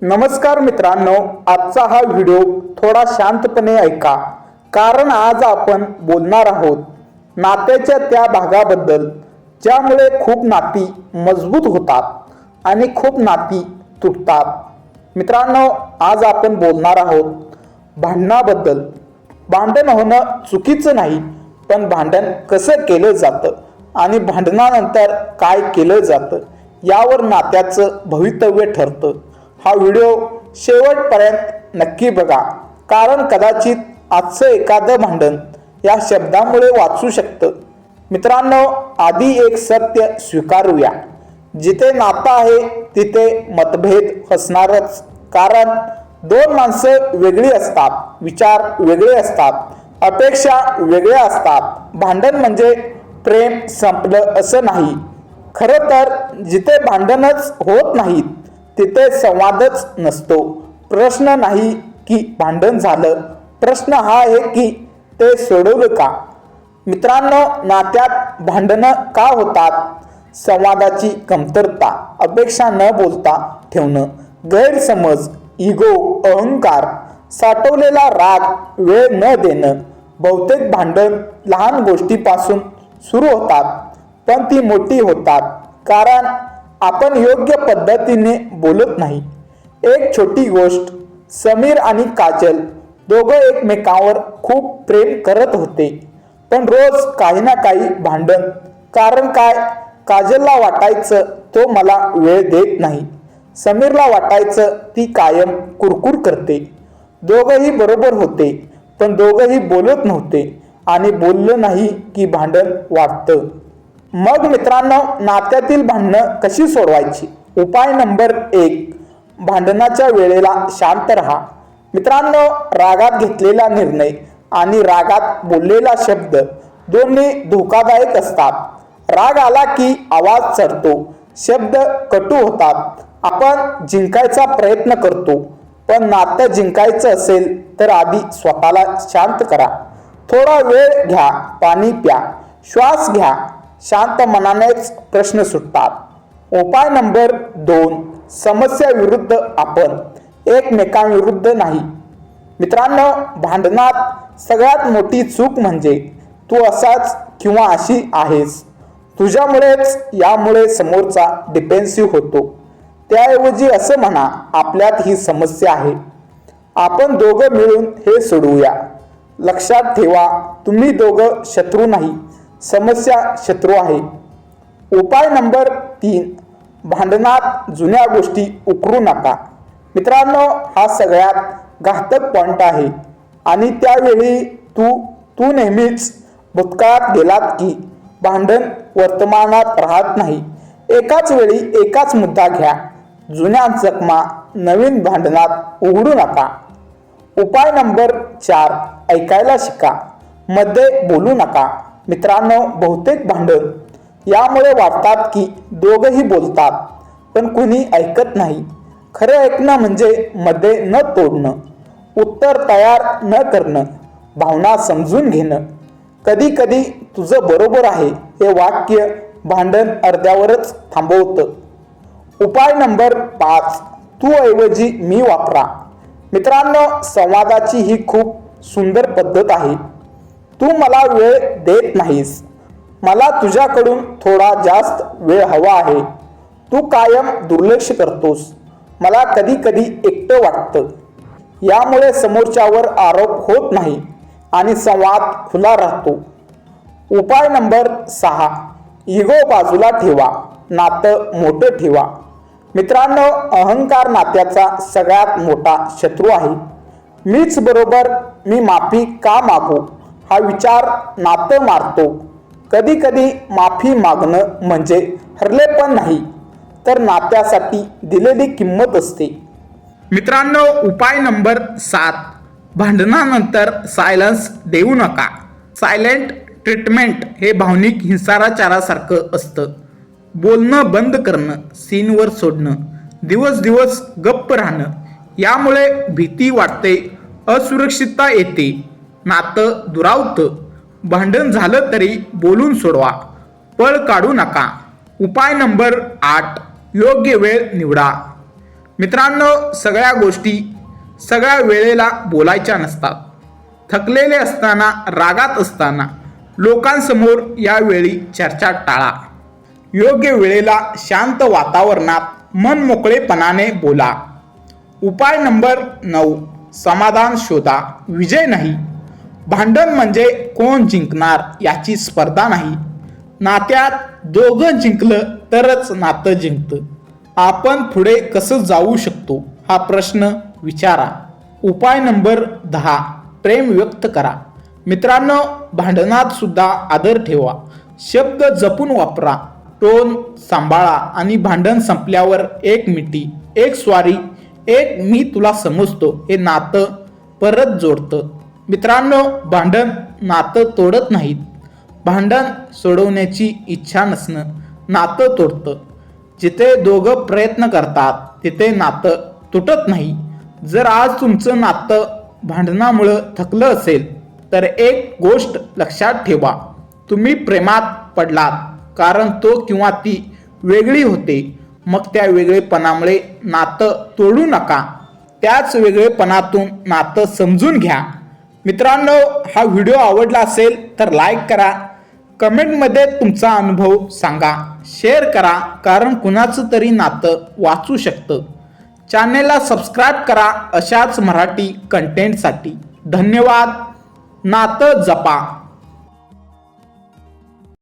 नमस्कार मित्रांनो, आजचा हा व्हिडिओ थोडा शांतपणे ऐका, कारण आज आपण बोलणार आहोत नात्याच्या त्या भागाबद्दल ज्यामुळे खूप नाती मजबूत होतात आणि खूप नाती तुटतात. मित्रांनो, आज आपण बोलणार आहोत भांडणाबद्दल. भांडण होणं चुकीचं नाही, पण भांडण कसं केलं जातं आणि भांडणानंतर काय केलं जातं यावर नात्याचं भवितव्य ठरतं. हा व्हिडिओ शेवटपर्यंत नक्की बघा, कारण कदाचित आजचं एखादं भांडण या शब्दामुळे वाचू शकतं. मित्रांनो, आधी एक सत्य स्वीकारूया, जिथे नातं आहे तिथे मतभेद असणारच. कारण दोन माणसं वेगळी असतात, विचार वेगळे असतात, अपेक्षा वेगळ्या असतात. भांडण म्हणजे प्रेम संपलं असं नाही. खरं तर जिथे भांडणच होत नाहीत तिथे संवादच नसतो. प्रश्न नाही की भांडण झालं, प्रश्न हा आहे की ते सोडवलं का. मित्रांनो, नात्यात भांडणं का होतात? संवादाची कमतरता, अपेक्षा न बोलता ठेवणं, गैरसमज, इगो, अहंकार, साठवलेला राग, वेळ न देणं. बहुतेक भांडण लहान गोष्टीपासून सुरू होतात, पण ती मोठी होतात कारण आपण योग्य पद्धतीने बोलत नाही. एक छोटी गोष्ट, समीर आणि काजल दोघं एकमेकांवर खूप प्रेम करत होते, पण रोज काही ना काही भांडण. कारण काय? काजलला वाटायचं तो मला वेळ देत नाही, समीरला वाटायचं ती कायम कुरकुर करते. दोघंही बरोबर होते, पण दोघंही बोलत नव्हते, आणि बोललं नाही की भांडण वाढतं. मग मित्रांनो, नात्यातील भांडणं कशी सोडवायची? उपाय नंबर 1, भांडणाच्या वेळेला शांत राहा. मित्रांनो, रागात घेतलेला निर्णय आणि रागात बोललेला शब्द दोन्ही धोकादायक असतात. राग आला की आवाज चढतो, शब्द कटू होतात, आपण जिंकायचा प्रयत्न करतो. पण नातं जिंकायचं असेल तर आधी स्वतःला शांत करा. थोडा वेळ घ्या, पाणी प्या, श्वास घ्या. शांत मनानेच प्रश्न सुटतात. उपाय नंबर 2, समस्या विरुद्ध आपण, एकमेकांविरुद्ध नाही. मित्रांनो, भांडणात सगळ्यात मोठी चूक म्हणजे तू असाच किंवा अशी आहेस. तुझ्यामुळेच यामुळे समोरचा डिफेन्सिव्ह होतो. त्याऐवजी असं म्हणा, आपल्यात ही समस्या आहे, आपण दोघं मिळून हे सोडवूया. लक्षात ठेवा, तुम्ही दोघं शत्रू नाही, समस्या शत्रू आहे. उपाय नंबर 3, भांडणात जुन्या गोष्टी उकरू नका. मित्रांनो, हा सगळ्यात घातक पॉइंट आहे. आणि त्यावेळी तू नेहमीच भूतकाळात गेलात की भांडण वर्तमानात राहत नाही. एकाच वेळी एकाच मुद्दा घ्या. जुन्या जखमा नवीन भांडणात उघडू नका. उपाय नंबर 4, ऐकायला शिका, मध्ये बोलू नका. मित्रांनो, बहुतेक भांडण यामुळे वाटतात की दोघंही बोलतात, पण कुणी ऐकत नाही. खरं ऐकणं म्हणजे मध्ये न तोडणं, उत्तर तयार न करणं, भावना समजून घेणं. कधी कधी तुझं बरोबर आहे हे वाक्य भांडण अर्ध्यावरच थांबवतं. उपाय नंबर 5, तू ऐवजी मी वापरा. मित्रांनो, संवादाची ही खूप सुंदर पद्धत आहे. तू मला वेळ देत नाहीस, मला तुझ्याकडून थोडा जास्त वेळ हवा आहे. तू कायम दुर्लक्ष करतोस, मला कधी कधी एकटं वाटतं. यामुळे समोरच्यावर आरोप होत नाही आणि संवाद खुला राहतो. उपाय नंबर 6, इगो बाजूला ठेवा, नातं मोठं ठेवा. मित्रांनो, अहंकार नात्याचा सगळ्यात मोठा शत्रू आहे. मीच बरोबर, मी माफी का मागू हा विचार नातं मारतो. कधी कधी माफी मागणं म्हणजे हरले पण नाही, तर नात्यासाठी दिलेली किंमत असते. मित्रांनो, उपाय नंबर 7, भांडणानंतर सायलन्स देऊ नका. सायलेंट ट्रीटमेंट हे भावनिक हिंसाचारासारखं असतं. बोलणं बंद करणं, सीनवर सोडणं, दिवस दिवस गप्प राहणं. यामुळे भीती वाटते, असुरक्षितता येते, नातं दुरावतं. भांडण झालं तरी बोलून सोडवा, पळ काढू नका. उपाय नंबर 8, योग्य वेळ निवडा. मित्रांनो, सगळ्या गोष्टी सगळ्या वेळेला बोलायच्या नसतात. थकलेले असताना, रागात असताना लोकांसमोर यावेळी चर्चा टाळा. योग्य वेळेला शांत वातावरणात मन मोकळेपणाने बोला. उपाय नंबर 9, समाधान शोधा, विजय नाही. भांडण म्हणजे कोण जिंकणार याची स्पर्धा नाही. नात्यात दोघं जिंकलं तरच नातं जिंकतं. आपण पुढे कसं जाऊ शकतो हा प्रश्न विचारा. उपाय नंबर 10, प्रेम व्यक्त करा. मित्रांनो, भांडणात सुद्धा आदर ठेवा. शब्द जपून वापरा. टोन सांभाळा आणि भांडण संपल्यावर एक मिठी, एक स्वारी, एक मी तुला समजतो हे नातं परत जोडतं. मित्रांनो, भांडण नातं तोडत नाहीत. भांडण सोडवण्याची इच्छा नसणं नातं तोडतं. जिथे दोघं प्रयत्न करतात तिथे नातं तुटत नाही. जर आज तुमचं नातं भांडणामुळं थकलं असेल तर एक गोष्ट लक्षात ठेवा, तुम्ही प्रेमात पडलात कारण तो किंवा ती वेगळी होते. मग त्या वेगळेपणामुळे नातं तोडू नका. त्याच वेगळेपणातून नातं समजून घ्या. मित्रांनो, हा व्हिडिओ आवडला असेल तर लाईक करा. कमेंटमध्ये तुमचा अनुभव सांगा. शेअर करा, कारण कुणाचं तरी नातं वाचू शकतं. चॅनेलला सबस्क्राईब करा अशाच मराठी कंटेंटसाठी. धन्यवाद. नातं जपा.